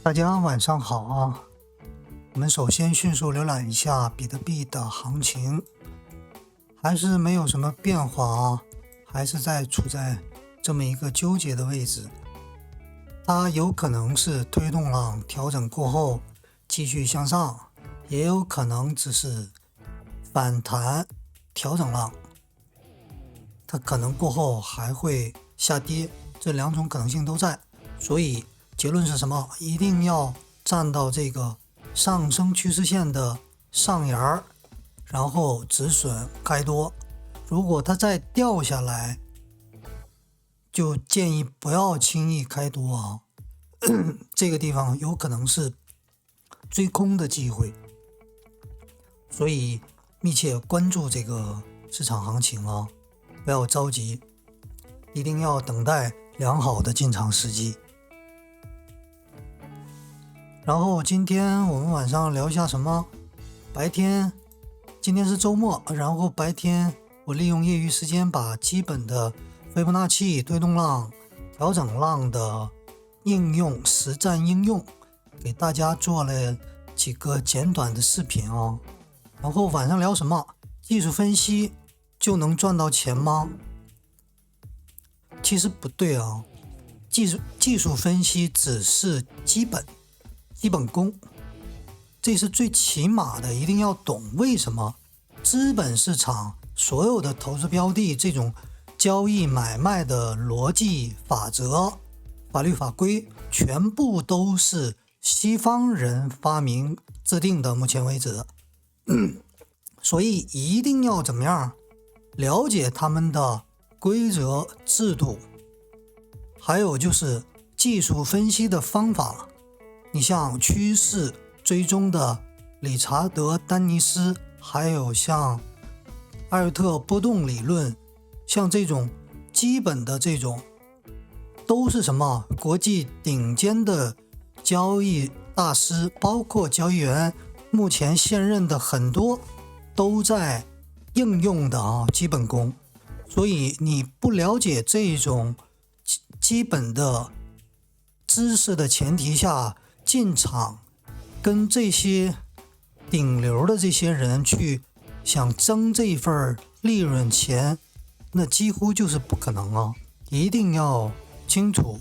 大家晚上好啊！我们首先迅速浏览一下比特币的行情，还是没有什么变化啊，还是处在这么一个纠结的位置。它有可能是推动浪调整过后继续向上，也有可能只是反弹调整浪，它可能过后还会下跌，这两种可能性都在。所以结论是什么？一定要站到这个上升趋势线的上沿儿，然后止损开多。如果它再掉下来，就建议不要轻易开多啊。这个地方有可能是追空的机会，所以密切关注这个市场行情啊，不要着急，一定要等待良好的进场时机。然后今天我们晚上聊一下什么？白天，今天是周末，然后白天我利用业余时间把基本的斐波那契、推动浪、调整浪的实战应用给大家做了几个简短的视频啊。然后晚上聊什么？技术分析就能赚到钱吗？其实不对啊，技术分析只是基本功，这是最起码的，一定要懂。为什么资本市场所有的投资标的这种交易买卖的逻辑法则、法律法规全部都是西方人发明制定的，目前为止。所以一定要怎么样了解他们的规则制度，还有就是技术分析的方法。你像趋势追踪的理查德·丹尼斯，还有像艾尔特波动理论，像这种基本的这种都是什么国际顶尖的交易大师，包括交易员目前现任的很多都在应用的基本功。所以你不了解这种基本的知识的前提下进场，跟这些顶流的这些人去想争这份利润钱，那几乎就是不可能啊！一定要清楚，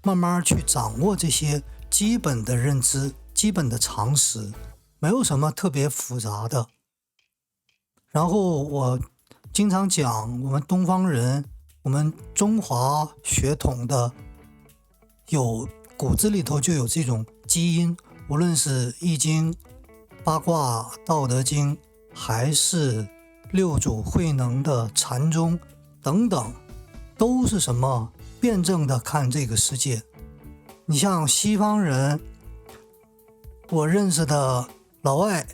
慢慢去掌握这些基本的认知、基本的常识，没有什么特别复杂的。然后我经常讲，我们东方人，我们中华血统的骨子里头就有这种基因，无论是易经、八卦、道德经，还是六祖慧能的禅宗等等，都是什么辩证的看这个世界。你像西方人，我认识的老外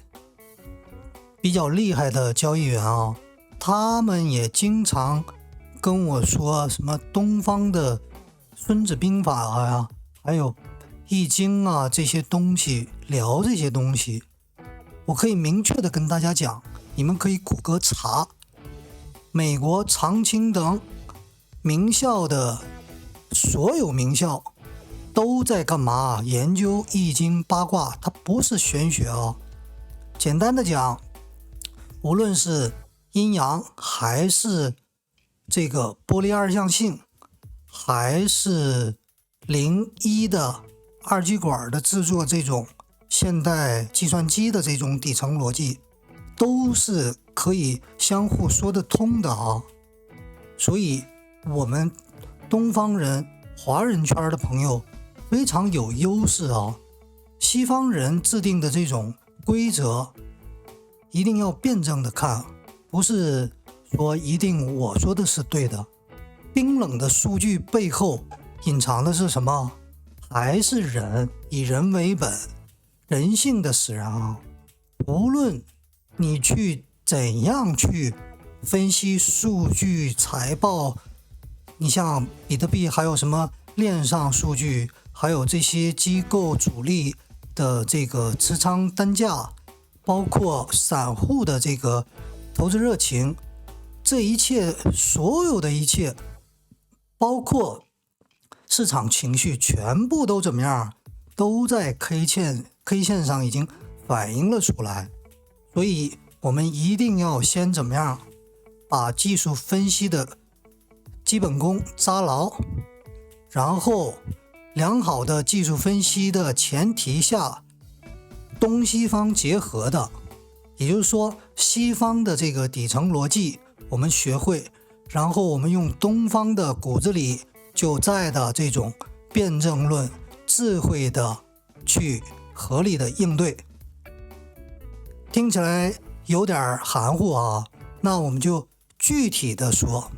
比较厉害的交易员啊，他们也经常跟我说什么东方的孙子兵法啊，还有易经啊，这些东西，聊这些东西，我可以明确的跟大家讲，你们可以谷歌查美国常青等名校的所有名校都在干嘛？研究易经八卦，它不是玄学啊。简单的讲，无论是阴阳，还是这个波粒二象性，还是01的二极管的制作，这种现代计算机的这种底层逻辑，都是可以相互说得通的啊。所以我们东方人、华人圈的朋友非常有优势啊。西方人制定的这种规则一定要辩证的看，不是说一定我说的是对的。冰冷的数据背后隐藏的是什么？还是人，以人为本，人性的使然啊。无论你去怎样去分析数据财报，你像比特币，还有什么链上数据，还有这些机构主力的这个持仓单价，包括散户的这个投资热情，这一切，所有的一切，包括市场情绪，全部都怎么样都在 K 线上已经反映了出来。所以我们一定要先怎么样，把技术分析的基本功扎牢，然后良好的技术分析的前提下，东西方结合的，也就是说西方的这个底层逻辑我们学会，然后我们用东方的骨子里就在的这种辩证论智慧的去合理的应对。听起来有点含糊啊，那我们就具体的说。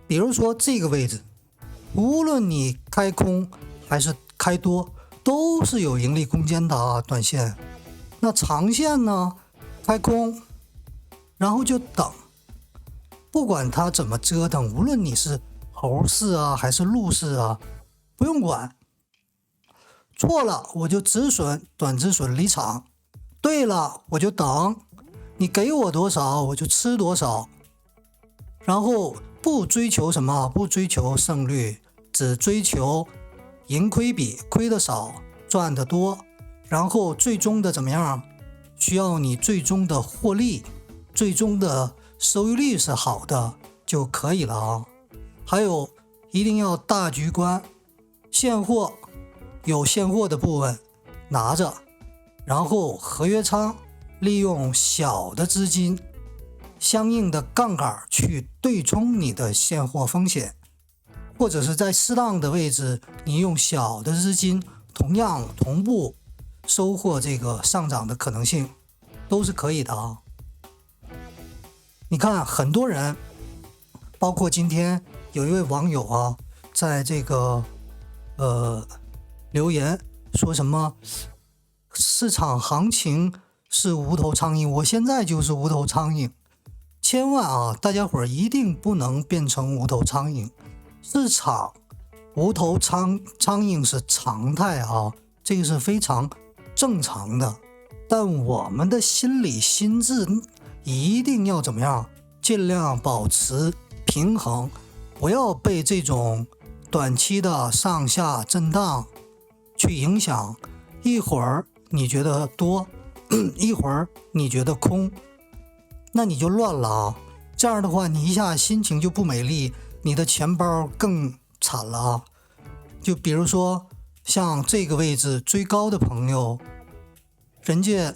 比如说这个位置，无论你开空还是开多，都是有盈利空间的啊，短线。那长线呢，开空然后就等，不管它怎么折腾，无论你是猴市啊还是鹿市啊，不用管，错了我就止损，短止损离场，对了我就等，你给我多少我就吃多少，然后不追求什么，不追求胜率，只追求盈亏比，亏的少赚的多，然后最终的怎么样，需要你最终的获利，最终的收益率是好的就可以了啊。还有一定要大局观，现货有现货的部分拿着，然后合约仓利用小的资金相应的杠杆去对冲你的现货风险，或者是在适当的位置你用小的资金同样同步收获这个上涨的可能性，都是可以的啊。你看很多人，包括今天有一位网友啊，在这个留言说什么市场行情是无头苍蝇，我现在就是无头苍蝇。千万啊，大家伙一定不能变成无头苍蝇。市场无头苍蝇是常态啊，这个是非常正常的。但我们的心智一定要怎么样，尽量保持平衡，不要被这种短期的上下震荡去影响，一会儿你觉得多，一会儿你觉得空，那你就乱了啊。这样的话你一下心情就不美丽，你的钱包更惨了啊。就比如说像这个位置追高的朋友，人家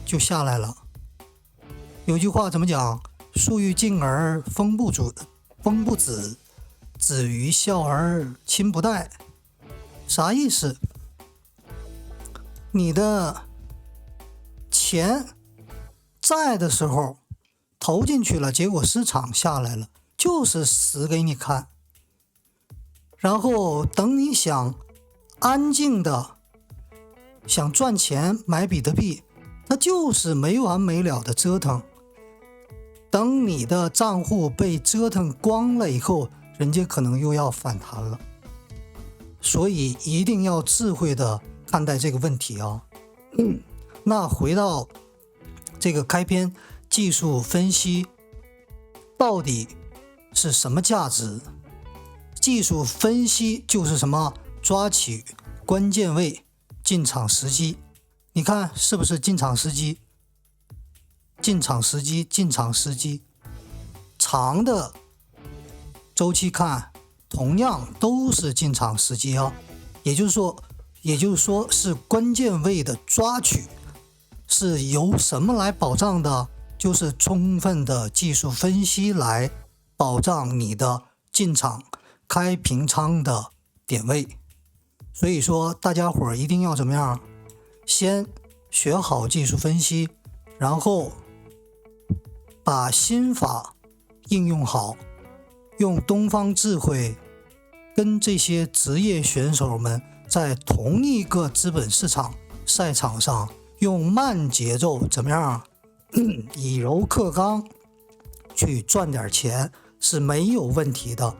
就下来了。有句话怎么讲，树欲静而风不止，子欲孝而亲不待。啥意思？你的钱在的时候投进去了，结果市场下来了，就是死给你看。然后等你想安静的想赚钱买比特币，它就是没完没了的折腾。等你的账户被折腾光了以后，人家可能又要反弹了。所以一定要智慧的看待这个问题啊。那回到这个开篇，技术分析到底是什么价值？技术分析就是什么？抓取关键位，进场时机。你看是不是进场时机？进场时机，进场时机。长的周期看，同样都是进场时机啊。也就是说是关键位的抓取是由什么来保障的？就是充分的技术分析来保障你的进场开平仓的点位。所以说大家伙一定要怎么样？先学好技术分析，然后把心法应用好，用东方智慧跟这些职业选手们在同一个资本市场赛场上用慢节奏怎么样以柔克刚去赚点钱是没有问题的。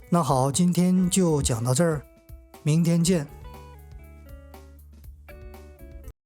那好，今天就讲到这儿，明天见。